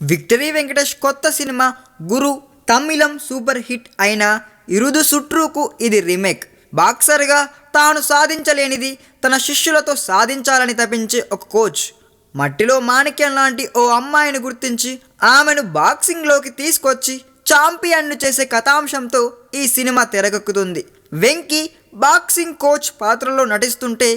Victory Venkatesh కొత్త cinema గురు తమిళం super hit అయిన ఇరుదు సుట్రుకు ఇది రీమేక్. బాక్సర్గా తాను సాధించలేనిది తన శిష్యులతో సాధించాలని తప్పించే ఒక కోచ్ మట్టిలో మాణిక్యం లాంటి ఓ అమ్మాయిని గుర్తించి ఆమెను బాక్సింగ్లోకి తీసుకొచ్చి ఛాంపియన్ను చేసే కథాంశంతో ఈ సినిమా తెరకెక్కుతుంది. వెంకీ బాక్సింగ్ కోచ్ పాత్రలో నటిస్తుంటే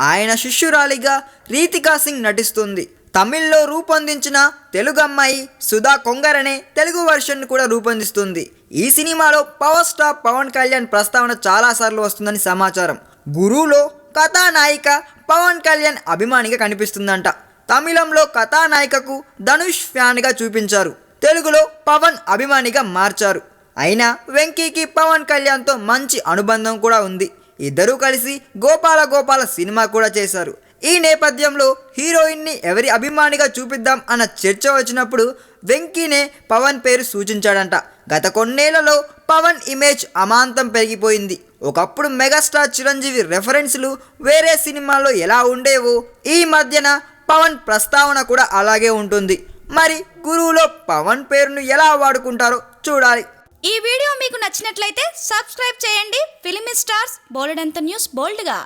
ఆయన శిష్యురాలిగా రీతికా సింగ్ నటిస్తుంది. తమిళ్లో రూపొందించిన తెలుగు అమ్మాయి సుధా కొంగరనే తెలుగు వర్షన్ కూడా రూపొందిస్తుంది. ఈ సినిమాలో పవర్ స్టార్ పవన్ కళ్యాణ్ ప్రస్తావన చాలాసార్లు వస్తుందని సమాచారం. గురువులో కథానాయిక పవన్ కళ్యాణ్ అభిమానిగా కనిపిస్తుందంట. తమిళంలో కథానాయికకు ధనుష్ ఫ్యాన్గా చూపించారు, తెలుగులో పవన్ అభిమానిగా మార్చారు. అయినా వెంకీకి పవన్ కళ్యాణ్తో మంచి అనుబంధం కూడా ఉంది. ఇద్దరూ కలిసి గోపాల గోపాల సినిమా కూడా చేశారు. ఈ నేపథ్యంలో హీరోయిన్ని ఎవరి అభిమానిగా చూపిద్దాం అన్న చర్చ వచ్చినప్పుడు వెంకీనే పవన్ పేరు సూచించాడంట. గత కొన్నేళ్లలో పవన్ ఇమేజ్ అమాంతం పెరిగిపోయింది. ఒకప్పుడు మెగాస్టార్ చిరంజీవి రెఫరెన్స్లు వేరే సినిమాల్లో ఎలా ఉండేవో ఈ మధ్యన పవన్ ప్రస్తావన కూడా అలాగే ఉంటుంది. మరి గురువులో పవన్ పేరును ఎలా వాడుకుంటారో చూడాలి. ఈ వీడియో మీకు నచ్చినట్లయితే సబ్స్క్రైబ్ చేయండి. ఫిలిమి స్టార్స్ బోలెడంత న్యూస్ బోల్డ్గా.